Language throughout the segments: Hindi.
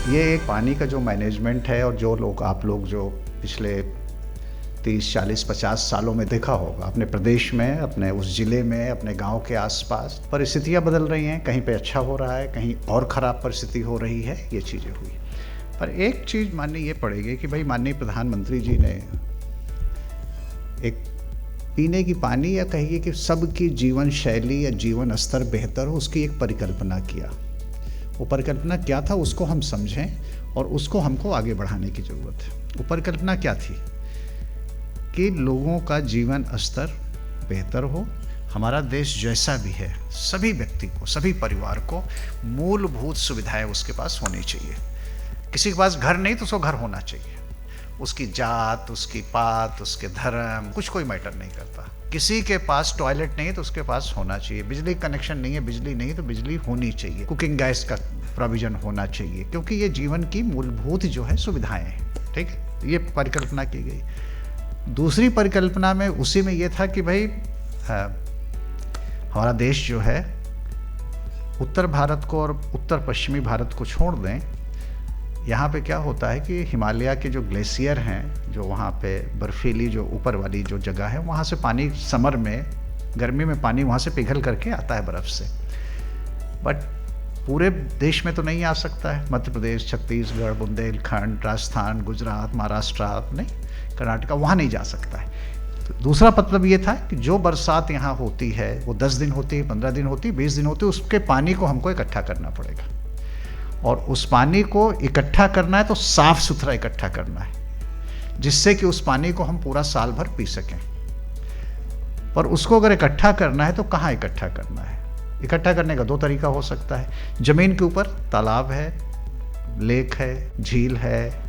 ये एक पानी का जो मैनेजमेंट है और जो लोग आप लोग जो पिछले 30, 40, 50 सालों में देखा होगा अपने प्रदेश में, अपने उस ज़िले में, अपने गांव के आसपास परिस्थितियां बदल रही हैं। कहीं पे अच्छा हो रहा है, कहीं और ख़राब परिस्थिति हो रही है, ये चीज़ें हुई। पर एक चीज़ माननी ये पड़ेगी कि भाई माननीय प्रधानमंत्री जी ने एक पीने की पानी या कहिए कि सबकी जीवन शैली या जीवन स्तर बेहतर हो, उसकी एक परिकल्पना किया। वो परिकल्पना क्या था उसको हम समझें और उसको हमको आगे बढ़ाने की ज़रूरत है। वो परिकल्पना क्या थी कि लोगों का जीवन स्तर बेहतर हो। हमारा देश जैसा भी है, सभी व्यक्ति को, सभी परिवार को मूलभूत सुविधाएं उसके पास होनी चाहिए। किसी के पास घर नहीं तो उसको घर होना चाहिए। उसकी जात, उसकी पात, उसके धर्म, कुछ कोई मैटर नहीं करता। किसी के पास टॉयलेट नहीं है तो उसके पास होना चाहिए। बिजली कनेक्शन नहीं है, बिजली नहीं तो बिजली होनी चाहिए। कुकिंग गैस का प्रोविजन होना चाहिए, क्योंकि ये जीवन की मूलभूत जो है सुविधाएं हैं। ठीक है, ये परिकल्पना की गई। दूसरी परिकल्पना में उसी में ये था कि भाई हमारा देश जो है उत्तर भारत को और उत्तर पश्चिमी भारत को छोड़ दें। यहाँ पे क्या होता है कि हिमालय के जो ग्लेशियर हैं, जो वहाँ पे बर्फीली जो ऊपर वाली जो जगह है, वहाँ से पानी समर में, गर्मी में पानी वहाँ से पिघल करके आता है बर्फ़ से। बट पूरे देश में तो नहीं आ सकता है। मध्य प्रदेश, छत्तीसगढ़, बुंदेलखंड, राजस्थान, गुजरात, महाराष्ट्र, नहीं, कर्नाटका, वहाँ नहीं जा सकता है। तो दूसरा मतलब ये था कि जो बरसात यहाँ होती है वो 10 दिन होती है, 15 दिन होती है, 20 दिन होती है, उसके पानी को हमको इकट्ठा करना पड़ेगा। और उस पानी को इकट्ठा करना है तो साफ सुथरा इकट्ठा करना है, जिससे कि उस पानी को हम पूरा साल भर पी सकें। पर उसको अगर इकट्ठा करना है तो कहाँ इकट्ठा करना है? इकट्ठा करने का 2 तरीका हो सकता है। ज़मीन के ऊपर तालाब है, लेक है, झील है,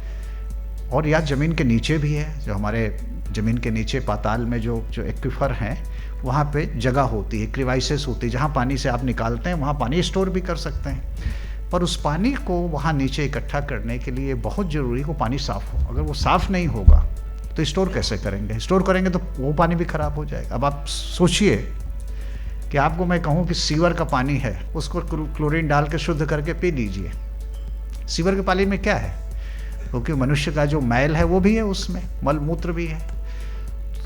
और या ज़मीन के नीचे भी है। जो हमारे ज़मीन के नीचे पाताल में जो एक्विफर हैं, वहाँ पे जगह होती है, क्रिवाइसेस होती है, जहाँ पानी से आप निकालते हैं वहाँ पानी स्टोर भी कर सकते हैं। पर उस पानी को वहाँ नीचे इकट्ठा करने के लिए बहुत ज़रूरी है वो पानी साफ़ हो। अगर वो साफ़ नहीं होगा तो स्टोर कैसे करेंगे? स्टोर करेंगे तो वो पानी भी ख़राब हो जाएगा। अब आप सोचिए कि आपको मैं कहूँ कि सीवर का पानी है, उसको क्लोरीन डाल के शुद्ध करके पी लीजिए। सीवर के पानी में क्या है? क्योंकि मनुष्य का जो मैल है वो भी है, उसमें मल मूत्र भी है।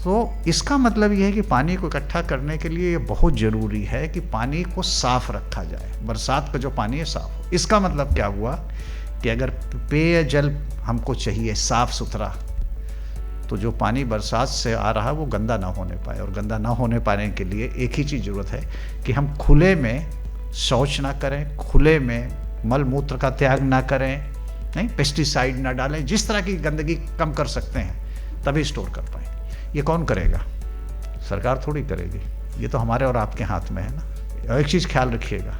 तो इसका मतलब ये है कि पानी को इकट्ठा करने के लिए ये बहुत ज़रूरी है कि पानी को साफ़ रखा जाए। बरसात का जो पानी है साफ़ हो। इसका मतलब क्या हुआ कि अगर पेयजल हमको चाहिए साफ़ सुथरा, तो जो पानी बरसात से आ रहा है वो गंदा ना होने पाए। और गंदा ना होने पाने के लिए एक ही चीज़ ज़रूरत है कि हम खुले में शौच ना करें, खुले में मल मूत्र का त्याग ना करें, नहीं, पेस्टिसाइड ना डालें। जिस तरह की गंदगी कम कर सकते हैं तभी स्टोर कर पाएँ। ये कौन करेगा? सरकार थोड़ी करेगी। ये तो हमारे और आपके हाथ में है ना। एक चीज़ ख्याल रखिएगा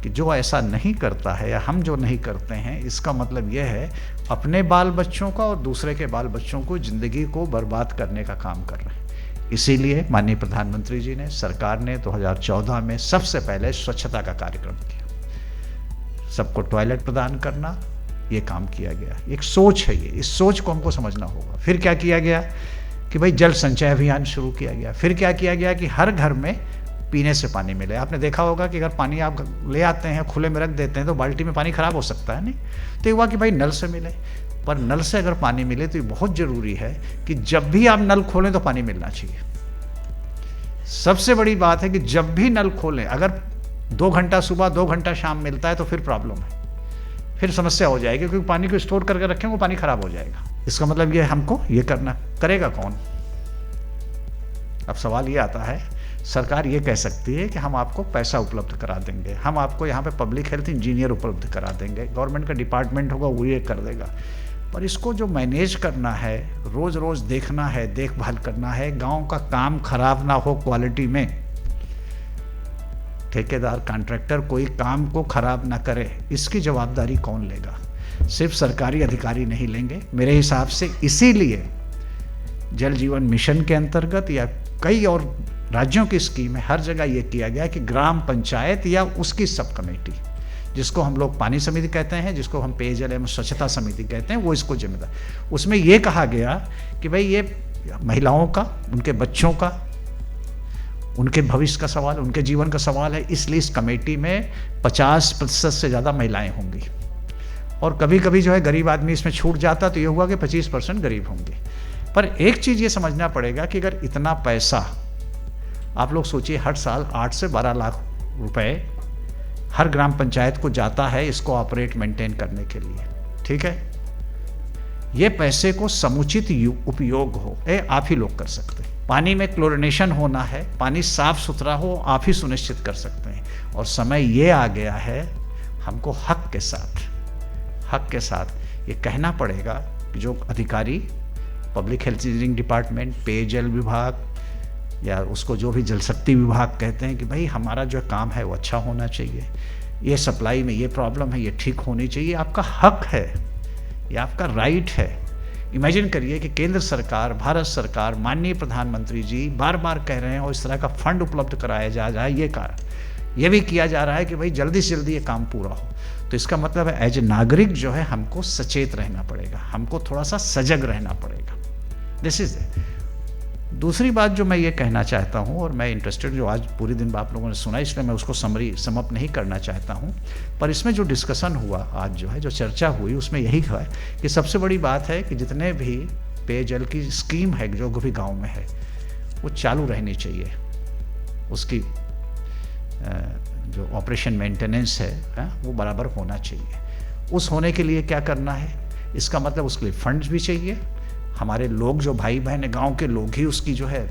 कि जो ऐसा नहीं करता है या हम जो नहीं करते हैं, इसका मतलब यह है अपने बाल बच्चों का और दूसरे के बाल बच्चों को ज़िंदगी को बर्बाद करने का काम कर रहे हैं। इसीलिए माननीय प्रधानमंत्री जी ने, सरकार ने 2014 में सबसे पहले स्वच्छता का कार्यक्रम किया। सबको टॉयलेट प्रदान करना, ये काम किया गया। एक सोच है ये, इस सोच को हमको समझना होगा। फिर क्या किया गया कि भाई जल संचय अभियान शुरू किया गया। फिर क्या किया गया कि हर घर में पीने से पानी मिले। आपने देखा होगा कि अगर पानी आप ले आते हैं, खुले में रख देते हैं, तो बाल्टी में पानी खराब हो सकता है, नहीं? तो ये हुआ कि भाई नल से मिले। पर नल से अगर पानी मिले तो ये बहुत ज़रूरी है कि जब भी आप नल खोलें तो पानी मिलना चाहिए। सबसे बड़ी बात है कि जब भी नल खोलें, अगर 2 घंटा सुबह 2 घंटा शाम मिलता है तो फिर प्रॉब्लम है, फिर समस्या हो जाएगी, क्योंकि पानी को स्टोर करके रखेंगे वो पानी खराब हो जाएगा। इसका मतलब ये हमको ये करना, करेगा कौन? अब सवाल ये आता है, सरकार ये कह सकती है कि हम आपको पैसा उपलब्ध करा देंगे, हम आपको यहाँ पे पब्लिक हेल्थ इंजीनियर उपलब्ध करा देंगे, गवर्नमेंट का डिपार्टमेंट होगा वो ये कर देगा। पर इसको जो मैनेज करना है, रोज़ रोज़ देखना है, देखभाल करना है, गाँव का काम खराब ना हो क्वालिटी में, ठेकेदार कॉन्ट्रैक्टर कोई काम को खराब ना करे, इसकी जवाबदारी कौन लेगा? सिर्फ सरकारी अधिकारी नहीं लेंगे मेरे हिसाब से। इसीलिए जल जीवन मिशन के अंतर्गत या कई और राज्यों की स्कीम है, हर जगह ये किया गया कि ग्राम पंचायत या उसकी सब कमेटी, जिसको हम लोग पानी समिति कहते हैं, जिसको हम पेयजल एवं स्वच्छता समिति कहते हैं, वो इसको जिम्मेदार। उसमें ये कहा गया कि भाई ये महिलाओं का, उनके बच्चों का, उनके भविष्य का सवाल, उनके जीवन का सवाल है। इसलिए इस कमेटी में 50% से ज़्यादा महिलाएं होंगी। और कभी कभी जो है गरीब आदमी इसमें छूट जाता तो ये हुआ कि 25% गरीब होंगे। पर एक चीज़ ये समझना पड़ेगा कि अगर इतना पैसा, आप लोग सोचिए हर साल 8 से 12 लाख रुपए हर ग्राम पंचायत को जाता है इसको ऑपरेट मेंटेन करने के लिए, ठीक है। ये पैसे को समुचित उपयोग हो आप ही लोग कर सकते हैं। पानी में क्लोरिनेशन होना है, पानी साफ सुथरा हो, आप ही सुनिश्चित कर सकते हैं। और समय ये आ गया है हमको हक के साथ ये कहना पड़ेगा कि जो अधिकारी, पब्लिक हेल्थ इंजीनियरिंग डिपार्टमेंट, पेयजल विभाग या उसको जो भी जल शक्ति विभाग कहते हैं कि भाई हमारा जो काम है वो अच्छा होना चाहिए, ये सप्लाई में ये प्रॉब्लम है, ये ठीक होनी चाहिए, आपका हक है, ये आपका राइट है। इमेजिन करिए कि केंद्र सरकार, भारत सरकार, माननीय प्रधानमंत्री जी बार बार कह रहे हैं और इस तरह का फंड उपलब्ध कराया जा रहा है, ये भी किया जा रहा है कि भाई जल्दी से जल्दी ये काम पूरा हो। तो इसका मतलब है एज ए नागरिक जो है हमको सचेत रहना पड़ेगा, हमको थोड़ा सा सजग रहना पड़ेगा। दिस इज दूसरी बात जो मैं ये कहना चाहता हूँ, और मैं इंटरेस्टेड, जो आज पूरी दिन आप लोगों ने सुना इसलिए मैं उसको समअप नहीं करना चाहता हूँ, पर इसमें जो डिस्कशन हुआ आज, जो है जो चर्चा हुई, उसमें यही है कि सबसे बड़ी बात है कि जितने भी पेयजल की स्कीम है जो भी गांव में है वो चालू रहनी चाहिए, उसकी जो ऑपरेशन मेंटेनेंस है वो बराबर होना चाहिए। उस होने के लिए क्या करना है, इसका मतलब उसके लिए फंड्स भी चाहिए, हमारे लोग जो भाई बहन गांव के लोग ही उसकी जो है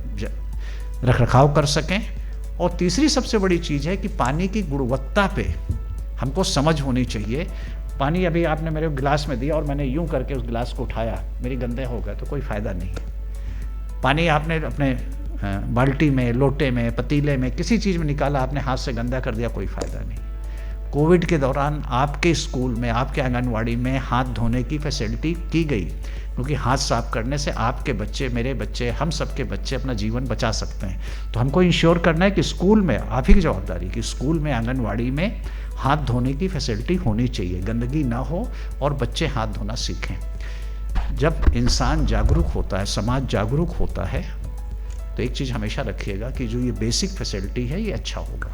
रख रखाव कर सकें। और तीसरी सबसे बड़ी चीज़ है कि पानी की गुणवत्ता पे हमको समझ होनी चाहिए। पानी अभी आपने मेरे गिलास में दिया और मैंने यूं करके उस गिलास को उठाया, मेरी गंदे हो गए तो कोई फ़ायदा नहीं है। पानी आपने अपने बाल्टी में, लोटे में, पतीले में, किसी चीज़ में निकाला, आपने हाथ से गंदा कर दिया, कोई फ़ायदा नहीं। कोविड के दौरान आपके स्कूल में, आपके आंगनवाड़ी में हाथ धोने की फैसिलिटी की गई, क्योंकि हाथ साफ करने से आपके बच्चे, मेरे बच्चे, हम सबके बच्चे अपना जीवन बचा सकते हैं। तो हमको इंश्योर करना है कि स्कूल में, आप ही की जवाबदारी कि स्कूल में, आंगनवाड़ी में हाथ धोने की फैसिलिटी होनी चाहिए, गंदगी ना हो और बच्चे हाथ धोना सीखें। जब इंसान जागरूक होता है, समाज जागरूक होता है, तो एक चीज़ हमेशा रखिएगा कि जो ये बेसिक फैसिलिटी है ये अच्छा होगा।